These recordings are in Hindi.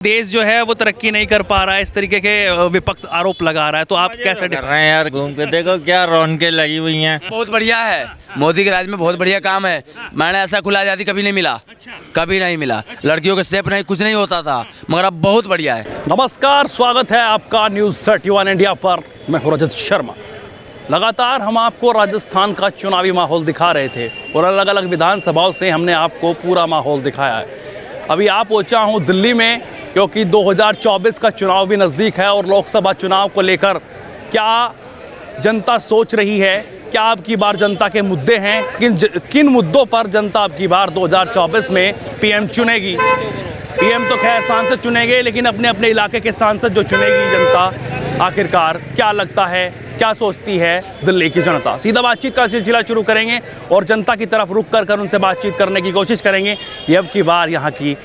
देश जो है वो तरक्की नहीं कर पा रहा है, इस तरीके के विपक्ष आरोप लगा रहा है, तो आप कैसे कर रहे हैं यार? घूम के देखो क्या रौनकें लगी हुई हैं। बहुत बढ़िया है, मोदी के राज में बहुत बढ़िया काम है। मैंने ऐसा खुला आज़ादी कभी नहीं मिला, कभी नहीं मिला। लड़कियों के स्टेप नहीं, कुछ नहीं होता था, मगर अब बहुत बढ़िया है। नमस्कार, स्वागत है आपका न्यूज़ 31 इंडिया पर। मैं हूं रजत शर्मा। लगातार हम आपको राजस्थान का चुनावी माहौल दिखा रहे थे और अलग अलग विधानसभाओं से हमने आपको पूरा माहौल दिखाया है। अभी आप पहुंचा हूं दिल्ली में, क्योंकि 2024 का चुनाव भी नज़दीक है और लोकसभा चुनाव को लेकर क्या जनता सोच रही है, क्या अब की बार जनता के मुद्दे हैं, किन मुद्दों पर जनता अब की बार 2024 में पीएम चुनेगी। पीएम तो खैर सांसद चुनेंगे, लेकिन अपने अपने इलाके के सांसद जो चुनेगी जनता, आखिरकार क्या लगता है, क्या सोचती है दिल्ली की जनता। सीधा बातचीत का सिलसिला शुरू करेंगे और जनता की तरफ रुक कर उनसे बातचीत करने की कोशिश करेंगे कि अब की बार यहाँ की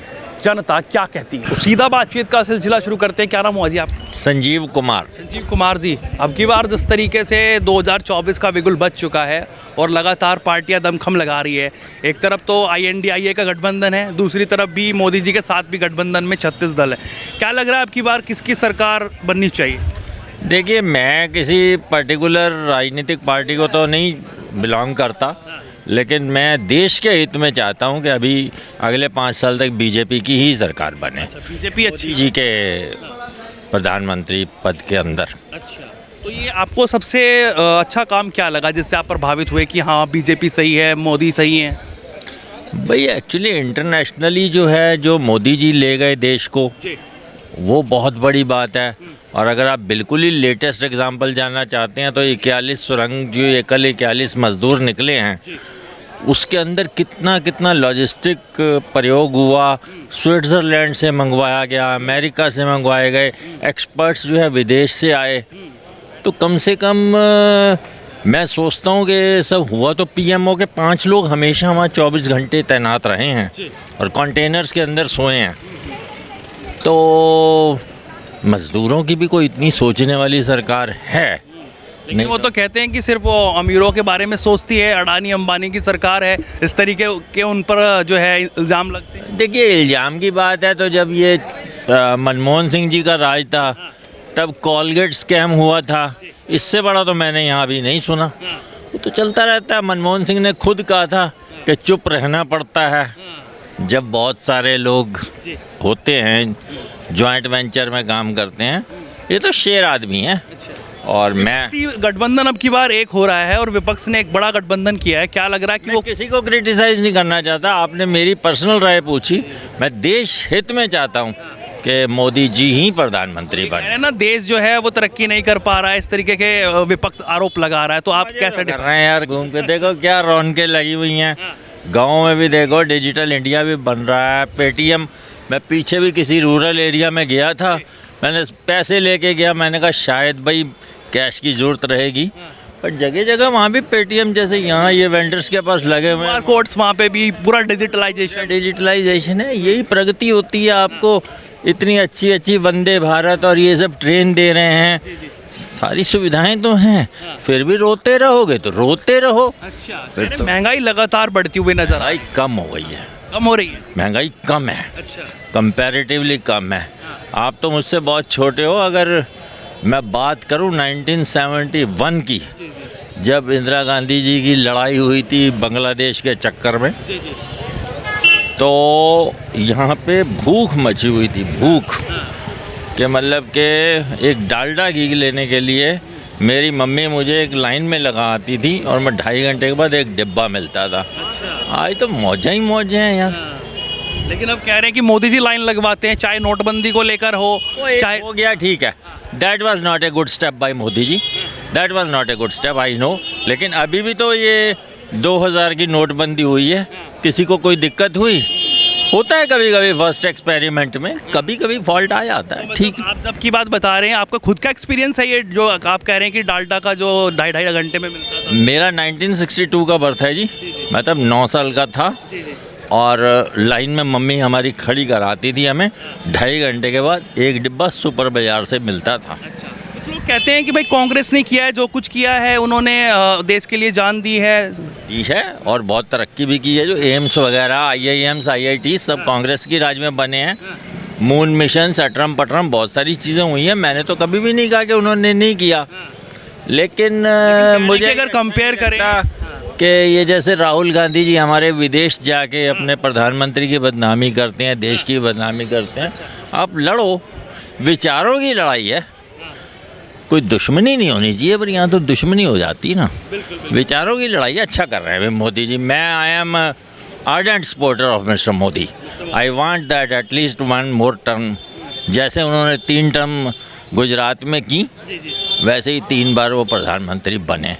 जनता क्या कहती है। तो सीधा बातचीत का सिलसिला शुरू करते हैं। क्या नाम हुआ जी आप? संजीव कुमार। संजीव कुमार जी, अब की बार जिस तरीके से 2024 का बिगुल बज चुका है और लगातार पार्टियां दमखम लगा रही है, एक तरफ तो INDIA का गठबंधन है, दूसरी तरफ भी मोदी जी के साथ भी गठबंधन में 36 दल है। क्या लग रहा है अब की बार किसकी सरकार बननी चाहिए? देखिए, मैं किसी पर्टिकुलर राजनीतिक पार्टी को तो नहीं बिलोंग करता, लेकिन मैं देश के हित में चाहता हूं कि अभी अगले 5 साल तक बीजेपी की ही सरकार बने। बीजेपी अच्छी जी के प्रधानमंत्री पद के अंदर। अच्छा, तो ये आपको सबसे अच्छा काम क्या लगा जिससे आप प्रभावित हुए कि हाँ बीजेपी सही है, मोदी सही है? भाई एक्चुअली इंटरनेशनली जो है, जो मोदी जी ले गए देश को, वो बहुत बड़ी बात है। और अगर आप बिल्कुल ही लेटेस्ट एग्जांपल जानना चाहते हैं तो 41 सुरंग जो एकल 41 मजदूर निकले हैं, उसके अंदर कितना लॉजिस्टिक प्रयोग हुआ। स्विट्ज़रलैंड से मंगवाया गया, अमेरिका से मंगवाए गए, एक्सपर्ट्स जो है विदेश से आए। तो कम से कम मैं सोचता हूँ कि सब हुआ तो PMO के 5 लोग हमेशा वहाँ 24 घंटे तैनात रहे हैं और कंटेनर्स के अंदर सोए हैं। तो मज़दूरों की भी कोई इतनी सोचने वाली सरकार है? लेकिन वो तो कहते हैं कि सिर्फ वो अमीरों के बारे में सोचती है, अडानी अंबानी की सरकार है, इस तरीके के उन पर जो है इल्ज़ाम लगते हैं। देखिए, इल्ज़ाम की बात है तो जब ये मनमोहन सिंह जी का राज था तब कॉलगेट स्कैम हुआ था, इससे बड़ा तो मैंने यहाँ भी नहीं सुना। वो तो चलता रहता है। मनमोहन सिंह ने खुद कहा था कि चुप रहना पड़ता है जब बहुत सारे लोग होते हैं, जॉइंट वेंचर में काम करते हैं। ये तो शेर आदमी है। और मैं गठबंधन अब की बार एक हो रहा है और विपक्ष ने एक बड़ा गठबंधन किया है। क्या लग रहा है कि वो किसी को क्रिटिसाइज नहीं करना चाहता। आपने मेरी पर्सनल राय पूछी, मैं देश हित में चाहता हूँ कि मोदी जी ही प्रधानमंत्री बने ना। देश जो है वो तरक्की नहीं कर पा रहा है, इस तरीके के विपक्ष आरोप लगा रहा है, तो आप कैसे कर रहे हैं यार? घूम के देखो क्या रौनकें लगी हुई हैं। गाँव में भी देखो, डिजिटल इंडिया भी बन रहा है। पेटीएम, मैं पीछे भी किसी रूरल एरिया में गया था, मैंने पैसे लेके गया, मैंने कहा शायद भाई कैश की ज़रूरत रहेगी, पर जगह जगह वहाँ भी पेटीएम जैसे यहाँ ये वेंडर्स के पास लगे हुए हैं। कोड्स वहाँ पे भी पूरा डिजिटलाइजेशन है। यही प्रगति होती है। आपको इतनी अच्छी वंदे भारत और ये सब ट्रेन दे रहे हैं, सारी सुविधाएं तो हैं, फिर भी रोते रहोगे तो रोते रहो। अच्छा, फिर तो महंगाई लगातार बढ़ती हुई नजर आई। कम हो गई है, कम हो रही है, महंगाई कम है। अच्छा, कंपैरेटिवली कम है। आप तो मुझसे बहुत छोटे हो। अगर मैं बात करूं 1971 की, जब इंदिरा गांधी जी की लड़ाई हुई थी बांग्लादेश के चक्कर में, तो यहाँ पे भूख मची हुई थी। भूख के मतलब कि एक डालडा घी लेने के लिए मेरी मम्मी मुझे एक लाइन में लगा आती थी और मैं 2.5 घंटे के बाद एक डिब्बा मिलता था। आज तो मौजें ही मौजें हैं यार। लेकिन अब कह रहे हैं कि मोदी जी लाइन लगवाते हैं, चाहे नोटबंदी को लेकर हो, चाहे हो गया, ठीक है। That was not a good step by Modi ji, that was not a good step, I know. लेकिन अभी भी तो ये 2000 की नोटबंदी हुई है, किसी को कोई दिक्कत हुई? होता है कभी कभी फर्स्ट एक्सपेरिमेंट में, कभी कभी फॉल्ट आ जाता है, ठीक। आप जब की बात बता रहे हैं, आपका खुद का एक्सपीरियंस है ये जो आप कह रहे हैं कि डालडा का जो 2.5 घंटे में मिलता था? मेरा 1962 का बर्थ है जी। मैं तब 9 साल का था और लाइन में मम्मी हमारी खड़ी कराती थी हमें, 2.5 घंटे के बाद एक डिब्बा सुपर बाजार से मिलता था। अच्छा, कुछ लोग कहते हैं कि भाई कांग्रेस ने किया है, जो कुछ किया है उन्होंने देश के लिए जान दी है और बहुत तरक्की भी की है। जो एम्स वगैरह, IIMs, IIT सब कांग्रेस की राज में बने हैं। मून मिशन, सटरम पटरम, बहुत सारी चीज़ें हुई हैं। मैंने तो कभी भी नहीं कहा कि उन्होंने नहीं किया, लेकिन मुझे अगर कंपेयर करें कि ये जैसे राहुल गांधी जी हमारे विदेश जाके अपने प्रधानमंत्री की बदनामी करते हैं, देश की बदनामी करते हैं। आप लड़ो, विचारों की लड़ाई है, कोई दुश्मनी नहीं होनी चाहिए, पर यहाँ तो दुश्मनी हो जाती है ना। विचारों की लड़ाई अच्छा कर रहे हैं मोदी जी। मैं I am ardent supporter of mister Modi. I want that at least 1 more term, जैसे उन्होंने 3 टर्म गुजरात में की, वैसे ही 3 बार वो प्रधानमंत्री बने।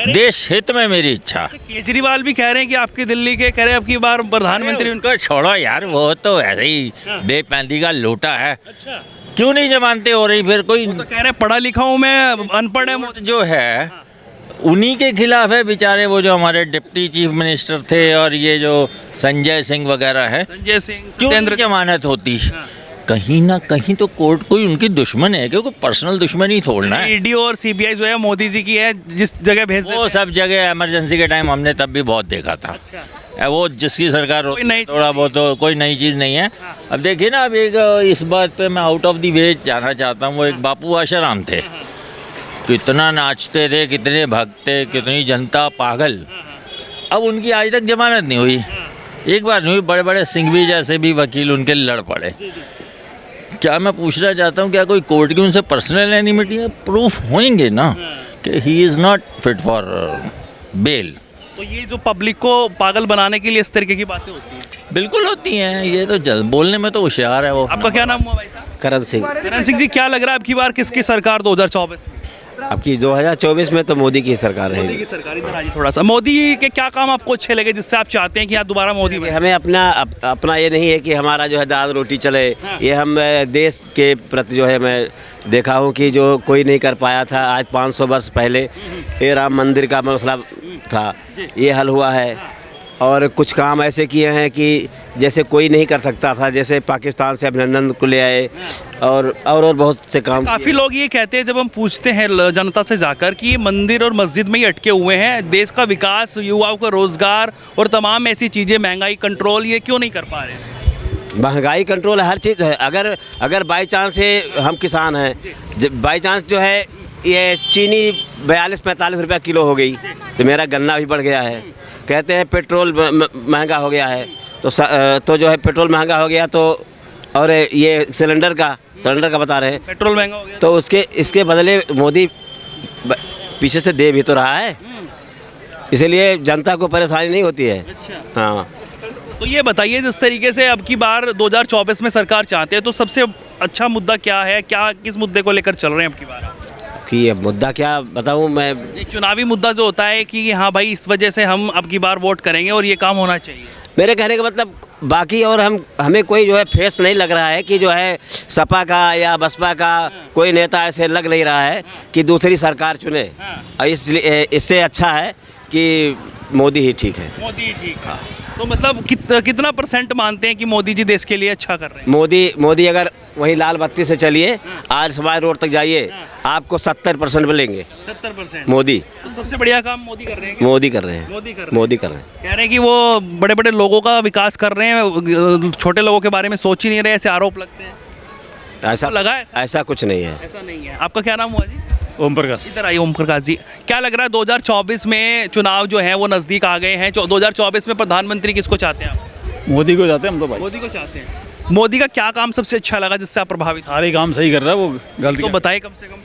देश हित में मेरी इच्छा। केजरीवाल भी कह रहे हैं कि आपकी दिल्ली के कह रहे हैं अब की बार प्रधानमंत्री उनको छोड़ो यार, वो तो ऐसे ही बेपैंती का लोटा है। अच्छा, क्यों नहीं जमानते हो रही फिर? कोई तो कह रहे हैं पढ़ा लिखा हूँ मैं, अनपढ़ है वोट जो है उन्हीं के खिलाफ है बेचारे, वो जो हमारे डिप्टी चीफ मिनिस्टर थे और ये जो संजय सिंह वगैरह है। संजय सिंह, क्यों सत्येंद्र नहीं जमानत होती? कहीं ना कहीं तो कोर्ट कोई उनकी दुश्मन है, क्योंकि पर्सनल दुश्मनी थोड़ना है। ईडी और सीबीआई जो है मोदी जी की है, जिस जगह भेज वो सब जगह इमरजेंसी के टाइम हमने तब भी बहुत देखा था। वो जिसकी सरकार कोई नई थोड़ा बहुत तो कोई नई चीज़ नहीं है। अब देखिए ना, अब एक इस बात पे मैं आउट ऑफ द वे जाना चाहता हूँ। वो एक बापू आशाराम थे, कितना नाचते थे, कितने भगते, कितनी जनता पागल। अब उनकी आज तक जमानत नहीं हुई, एक बार नहीं हुई। बड़े बड़े सिंघवी जैसे भी वकील उनके लड़ पड़े। क्या मैं पूछना चाहता हूँ, क्या कोई कोर्ट की उनसे पर्सनल एनिमिटी है? प्रूफ होंगे ना कि he is not fit for bail. तो ये जो पब्लिक को पागल बनाने के लिए इस तरीके की बातें होती हैं। बिल्कुल होती हैं, ये तो बोलने में तो होशियार है वो। आपका क्या नाम हुआ भाई साहब? करण सिंह। करण सिंह जी, क्या लग रहा है अब की बार किसकी सरकार 2024? अब की 2024 में तो मोदी की सरकार मोदी रहेगी। की सरकार। इधर आइए थोड़ा सा। मोदी के क्या काम आपको अच्छे लगे जिससे आप चाहते हैं कि यहाँ दोबारा मोदी बने? हमें अपना ये नहीं है कि हमारा जो है दाल रोटी चले। ये हम देश के प्रति जो है मैं देखा हूँ कि जो कोई नहीं कर पाया था, आज 500 वर्ष पहले ये राम मंदिर का मसला था, ये हल हुआ है। और कुछ काम ऐसे किए हैं कि जैसे कोई नहीं कर सकता था, जैसे पाकिस्तान से अभिनंदन को ले आए और बहुत से काम। काफ़ी लोग ये कहते हैं जब हम पूछते हैं जनता से जाकर कि ये मंदिर और मस्जिद में ही अटके हुए हैं, देश का विकास, युवाओं का रोजगार और तमाम ऐसी चीज़ें, महंगाई कंट्रोल, ये क्यों नहीं कर पा रहे? महंगाई कंट्रोल हर चीज़ है। अगर बाई चांस से हम किसान हैं, जब बाई चांस जो है ये चीनी 42-45 रुपया किलो हो गई, तो मेरा गन्ना भी बढ़ गया है। कहते हैं पेट्रोल महंगा हो गया है, तो जो है पेट्रोल महंगा हो गया, तो और ये सिलेंडर का बता रहे हैं पेट्रोल महंगा हो गया, तो इसके बदले मोदी पीछे से दे भी तो रहा है, इसीलिए जनता को परेशानी नहीं होती है। अच्छा। हाँ, तो ये बताइए, जिस तरीके से अब की बार 2024 में सरकार चाहते हैं, तो सबसे अच्छा मुद्दा क्या है? क्या किस मुद्दे को लेकर चल रहे हैं अब की बार? कि ये मुद्दा क्या बताऊँ मैं? एक चुनावी मुद्दा जो होता है कि हाँ भाई, इस वजह से हम अब की बार वोट करेंगे और ये काम होना चाहिए। मेरे कहने का मतलब बाकी और हमें कोई जो है फेस नहीं लग रहा है कि जो है सपा का या बसपा का कोई नेता ऐसे लग नहीं रहा है कि दूसरी सरकार चुने। और इसलिए इससे अच्छा है कि मोदी ही ठीक है। मोदी ठीक है। तो मतलब कितना परसेंट मानते हैं कि मोदी जी देश के लिए अच्छा कर रहे हैं? मोदी अगर वही लाल बत्ती से चलिए, आज समाज रोड तक जाइए, आपको 70% मिलेंगे। 70% मोदी। तो सबसे बढ़िया काम मोदी कर रहे हैं। मोदी कर रहे हैं। मोदी कर रहे हैं। कह रहे हैं कि वो बड़े बड़े लोगों का विकास कर रहे हैं, छोटे लोगों के बारे में सोच ही नहीं रहे, ऐसे आरोप लगते हैं। ऐसा लगा है? ऐसा कुछ नहीं है। ऐसा नहीं है। आपका क्या नाम हुआ जी? ओम प्रकाश। इधर आइए ओम प्रकाश जी, क्या लग रहा है 2024 में चुनाव जो है वो नज़दीक आ गए हैं? 2024 में प्रधानमंत्री किसको चाहते हैं आप? मोदी को चाहते हैं हम तो भाई। मोदी को चाहते हैं। मोदी का क्या काम सबसे अच्छा लगा जिससे आप प्रभावित? सारे काम सही कर रहा है वो, गलती तो बताइए कम से कम।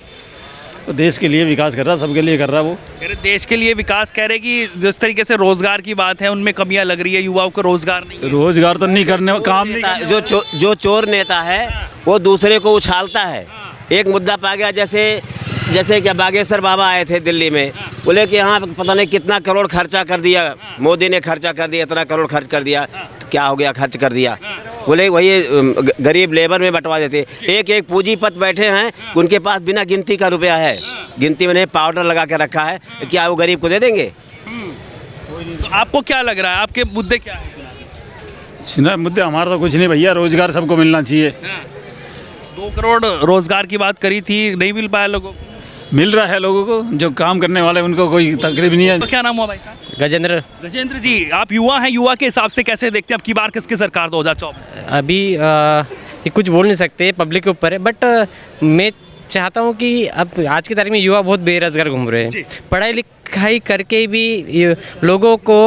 तो देश के लिए विकास कर रहा है, सबके लिए कर रहा है वो। कह रहे देश के लिए विकास, कह रहे कि जिस तरीके से रोजगार की बात है उनमें कमियां लग रही है, युवाओं को रोजगार नहीं है। रोजगार तो नहीं करने, काम नहीं करने। जो चोर नेता है वो दूसरे को उछालता है। एक मुद्दा पा गया, जैसे क्या बागेश्वर बाबा आए थे दिल्ली में, बोले कि यहाँ पता नहीं कितना करोड़ खर्चा कर दिया, मोदी ने खर्चा कर दिया, इतना करोड़ खर्च कर दिया। तो क्या हो गया, खर्च कर दिया? बोले वही गरीब लेबर में बंटवा देते। एक पूंजीपति बैठे हैं, उनके पास बिना गिनती का रुपया है, गिनती में पाउडर लगा के रखा है, क्या वो गरीब को दे देंगे? तो आपको क्या लग रहा है, आपके मुद्दे क्या है? मुद्दे हमारा तो कुछ नहीं भैया, रोजगार सबको मिलना चाहिए। 2 करोड़ रोजगार की बात करी थी, नहीं मिल पाया लोगों को। मिल रहा है लोगों को, जो काम करने वाले उनको कोई तकलीफ नहीं है। तो क्या नाम हुआ भाई साहब? गजेंद्र जी, आप युवा हैं, युवा के हिसाब से कैसे देखते हैं अब की बार किसकी सरकार 2024? अभी ये कुछ बोल नहीं सकते, पब्लिक के ऊपर है। बट मैं चाहता हूँ कि अब आज की तारीख में युवा बहुत बेरोजगार घूम रहे हैं, पढ़ाई लिखाई करके भी लोगों को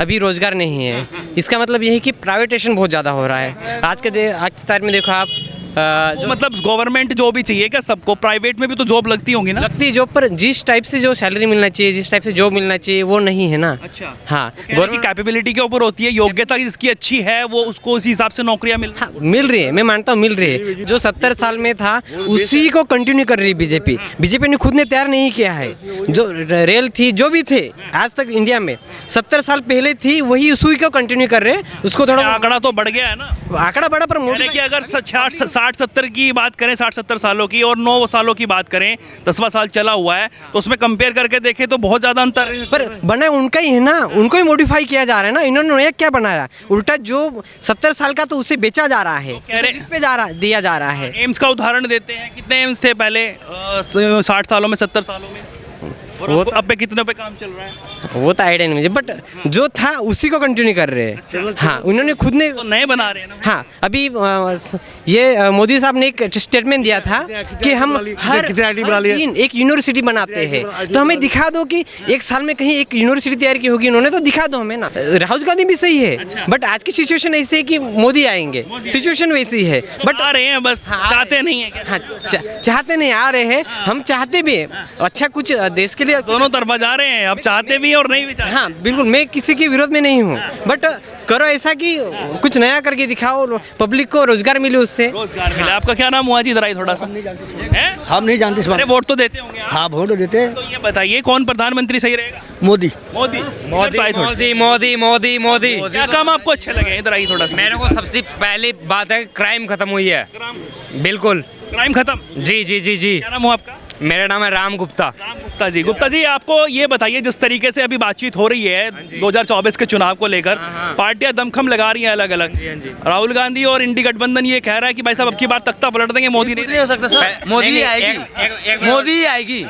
अभी रोजगार नहीं है। इसका मतलब यही कि प्राइवेटेशन बहुत ज़्यादा हो रहा है। आज की तारीख में देखो आप तो मतलब गवर्नमेंट जॉब ही चाहिए क्या सबको? प्राइवेट में भी तो जॉब लगती होंगी ना? लगती है जॉब, पर जिस टाइप से जो सैलरी मिलना चाहिए, जिस टाइप से जॉब मिलना चाहिए, वो नहीं है ना। अच्छा। हाँ, गवर्नमेंट की कैपेबिलिटी के ऊपर होती है, योग्यता जिसकी अच्छी है वो उसको उसी हिसाब से नौकरियां हाँ, मिल रही है, मैं मानता हूँ मिल रही है। जो 70 साल में था उसी को कंटिन्यू कर रही है बीजेपी। बीजेपी ने खुद ने तैयार नहीं किया है। जो रेल थी, जो भी थे आज तक इंडिया में 70 साल पहले थी, वही उसी को कंटिन्यू कर रहे हैं। उसको थोड़ा आंकड़ा तो बढ़ गया है ना, आंकड़ा बढ़ा, पर मोदी कि अगर 60-70 की बात करें, 60-70 सालों की और 9 सालों की बात करें, 10वां साल चला हुआ है, तो उसमें कंपेयर करके देखें तो बहुत ज्यादा अंतर है। पर बना उनका ही है ना, उनको ही मॉडिफाई किया जा रहा है ना। इन्होंने नया क्या बनाया? उल्टा जो 70 साल का तो उसे बेचा जा रहा है, कह रहे- इस पे दिया जा रहा है। एम्स का उदाहरण देते हैं, कितने एम्स थे पहले 60 सालों में, 70 सालों में, और अब पे कितने पे काम चल रहा है? वो तो आइडिया नहीं मुझे, बट जो था उसी को कंटिन्यू कर रहे हैं। हाँ, उन्होंने खुद ने तो नए बना रहे हैं ना। हाँ, अभी ये मोदी साहब ने एक स्टेटमेंट दिया था कि हम हर दिन एक यूनिवर्सिटी बनाते हैं। तो हमें दिखा दो कि एक साल में कहीं एक यूनिवर्सिटी तैयार की होगी उन्होंने, तो दिखा दो हमें ना। राहुल गांधी भी सही है, बट आज की सिचुएशन ऐसी है कि मोदी आएंगे, सिचुएशन वैसी है। बट आ रहे हैं, बस चाहते नहीं है। हाँ, चाहते नहीं, आ रहे हैं। हम चाहते भी हैं अच्छा कुछ देश के लिए, दोनों तरफा जा रहे हैं, अब चाहते भी और नहीं भी चाहते। हाँ बिल्कुल, मैं किसी के विरोध में नहीं हूँ, बट करो ऐसा कि कुछ नया करके दिखाओ, पब्लिक को रोजगार मिले उससे। रोजगार मिले। आपका क्या नाम हुआ जी? इधर आई थोड़ा सा। हैं? हम नहीं जानते इस अरे बारे में। वोट तो देते होंगे आप। हाँ, वोट तो देते हैं। तो ये बताइए कौन प्रधानमंत्री सही रहेगा? मोदी। मोदी। मोदी मोदी मोदी मोदी मोदी क्या काम आपको अच्छे लगे? इधर आइए थोड़ा सा। मेरे को सबसे पहली बात है, क्राइम खत्म हुई है, बिल्कुल। क्राइम खत्म। जी जी जी जी। क्या नाम हुआ आपका? मेरा नाम है राम गुप्ता। राम गुप्ता जी। गुप्ता जी, आपको ये बताइए, जिस तरीके से अभी बातचीत हो रही है 2024 के चुनाव को लेकर, पार्टियां दमखम लगा रही हैं अलग अलग। राहुल गांधी और इंडी गठबंधन ये कह रहा है कि भाई साहब अब की बार तख्ता पलट देंगे, मोदी कुछ नहीं हो सकता सर, मोदी ही आएगी, मोदी ही आएगी,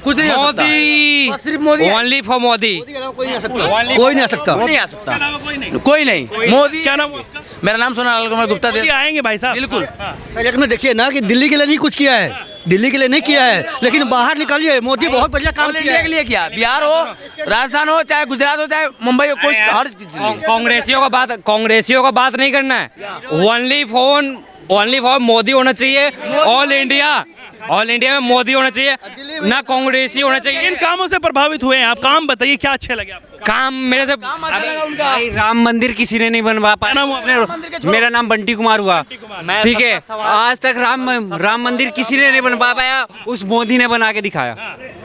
कुछ नहीं हो सकता। मोदी, बस सिर्फ मोदी। Only for Modi. कोई नहीं आ सकता। नहीं आ सकता, नहीं। कोई नहीं। मोदी। क्या नाम हुआ आपका? मेरा नाम सोनालाल कुमार गुप्ता। मोदी आएंगे भाई साहब, बिल्कुल। सर, एक में देखिए ना कि दिल्ली के लिए नहीं कुछ किया है, दिल्ली के लिए नहीं किया है, लेकिन बाहर निकालिए, मोदी बहुत बढ़िया काम ऑल किया इंडिया है। के लिए किया, बिहार हो, राजस्थान हो, चाहे गुजरात हो, चाहे मुंबई हो, कोई हर चीज के लिए। कांग्रेसियों का बात नहीं करना है, ओनली फॉर मोदी होना चाहिए। ऑल इंडिया में मोदी होना चाहिए, ना कांग्रेसी होना चाहिए। इन कामों से प्रभावित हुए हैं आप, काम बताइए क्या अच्छे लगे आपको? काम मेरे से भाई, राम मंदिर किसी ने नहीं बनवा क्या नाम हुआ? पाया। मेरा नाम बंटी कुमार हुआ, ठीक है। आज तक राम मंदिर किसी ने नहीं बनवा पाया, उस मोदी ने बना के दिखाया,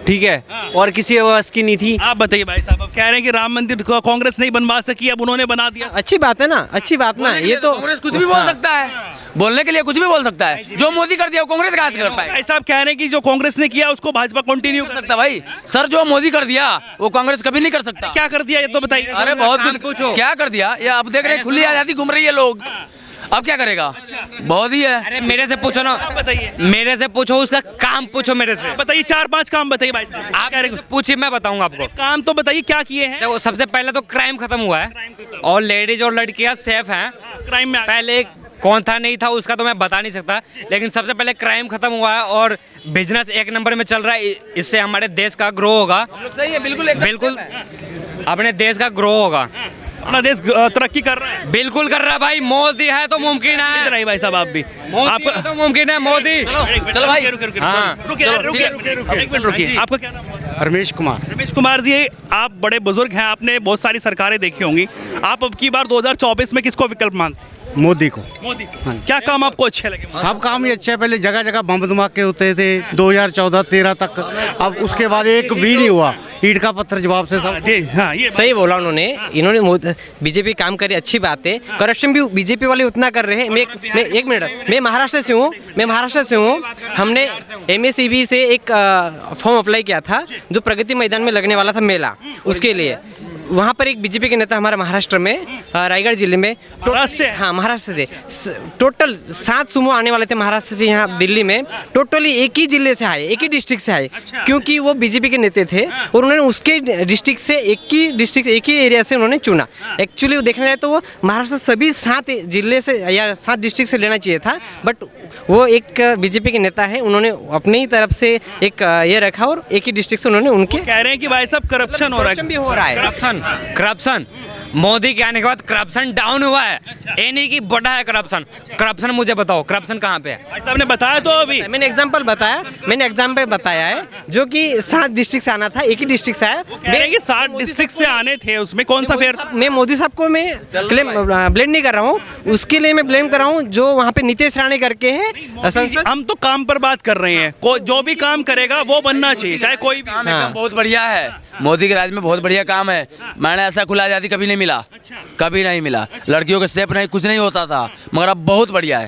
ठीक है। और किसी बस की नहीं थी। आप बताइए भाई साहब, अब कह रहे हैं कि राम मंदिर को कांग्रेस नहीं बनवा सकी, अब उन्होंने बना दिया। अच्छी बात है ना, अच्छी बात ना। ये तो कांग्रेस कुछ भी बोल सकता है, बोलने के लिए कुछ भी बोल सकता है। जो मोदी कर दिया वो कांग्रेस कहाँ से कर पाएगा? भाई साहब कह रहे हैं कि जो कांग्रेस ने किया उसको भाजपा कंटिन्यू कर सकता भाई सर, जो मोदी कर दिया वो कांग्रेस कभी नहीं कर सकता। क्या कर दिया ये तो बताइए। अरे बहुत कुछ पूछो, क्या कर दिया? ये आप देख रहे हैं, खुली आजादी घूम रही है लोग, अब क्या करेगा? बहुत ही है। अरे मेरे से पूछो ना, आप बताइए, मेरे से पूछो, उसका काम पूछो मेरे से। बताइए 4-5 काम बताइए भाई साहब। आप मेरे से पूछिए, मैं बताऊंगा आपको। काम तो बताइए क्या किए हैं। देखो, सबसे पहले तो क्राइम खत्म हुआ है और लेडीज और लड़कियां सेफ हैं। क्राइम में पहले कौन था नहीं था उसका तो मैं बता नहीं सकता, लेकिन सबसे पहले क्राइम खत्म हुआ है और बिजनेस एक नंबर में चल रहा है। इससे हमारे देश का ग्रो होगा। सही है, बिल्कुल बिल्कुल अपने देश का ग्रो होगा। अपना देश तरक्की कर रहा है, बिल्कुल कर रहा है भाई। मोदी है तो मुमकिन है। नहीं भाई साहब, आप भी मोदी है तो मुमकिन है। मोदी चलो भाई, हाँ। रुकिए, एक मिनट रुकिए। आपका क्या नाम है? रमेश कुमार। रमेश कुमार जी, आप बड़े बुजुर्ग हैं, आपने बहुत सारी सरकारें देखी होंगी। आप अब की बार 2024 में किसको विकल्प मानते? मोदी को। मोदी। क्या काम आपको अच्छे लगे? सब काम ही अच्छे है। पहले जगह जगह बम धमाके होते थे 2014-13 तक, अब उसके बाद एक भी नहीं हुआ। ईंट का पत्थर जवाब से सब। जी हाँ, ये सही बोला उन्होंने। इन्होंने बीजेपी काम करी, अच्छी बात है। करप्शन भी बीजेपी वाले उतना कर रहे हैं। मैं एक मिनट, मैं महाराष्ट्र से हूँ। हमने MSEB से एक फॉर्म अप्लाई किया था जो प्रगति मैदान में लगने वाला था मेला, उसके लिए वहाँ पर एक बीजेपी के नेता हमारे महाराष्ट्र में रायगढ़ जिले में महाराष्ट्र से? हाँ महाराष्ट्र से टोटल 7 सुमो आने वाले थे महाराष्ट्र से यहाँ दिल्ली में। टोटली एक ही जिले से आए, एक ही डिस्ट्रिक्ट से आए, क्योंकि वो बीजेपी के नेता थे और उन्होंने उसके डिस्ट्रिक्ट से एक ही एरिया से उन्होंने चुना। एक्चुअली देखने जाए तो वो महाराष्ट्र सभी 7 जिले से या 7 डिस्ट्रिक्ट से लेना चाहिए था, बट वो एक बीजेपी के नेता है, उन्होंने अपनी ही तरफ से एक ये रखा और एक ही डिस्ट्रिक्ट से उन्होंने उनके कह रहे हैं कि भाई साहब करप्शन हो रहा करप्शन भी हो रहा है। करप्शन मोदी के आने के बाद करप्शन डाउन हुआ है, ये नहीं कि बढ़ा है करप्शन। करप्शन मुझे बताओ, करप्शन कहाँ पे है? भाई साहब ने बताया तो अभी मैंने एग्जाम्पल बताया है जो कि 7 डिस्ट्रिक्ट से आना था, एक ही डिस्ट्रिक्ट से आया। कह रहे हैं कि 7 डिस्ट्रिक्ट से आने थे, उसमें कौन सा फेयर? मैं मोदी साहब को मैं ब्लेम नहीं कर रहा हूँ, उसके लिए मैं ब्लेम कर रहा हूँ जो वहाँ पे नीतीश राणे करके है संसद। हम तो काम पर बात कर रहे हैं, जो भी काम करेगा वो बनना चाहिए, चाहे कोई भी। काम एकदम बहुत बढ़िया है, मोदी के राज में बहुत बढ़िया काम है। मैंने ऐसा खुला आज़ादी कभी नहीं मिला, कभी नहीं मिला। लड़कियों के सेफ नहीं, कुछ नहीं होता था, मगर अब बहुत बढ़िया है।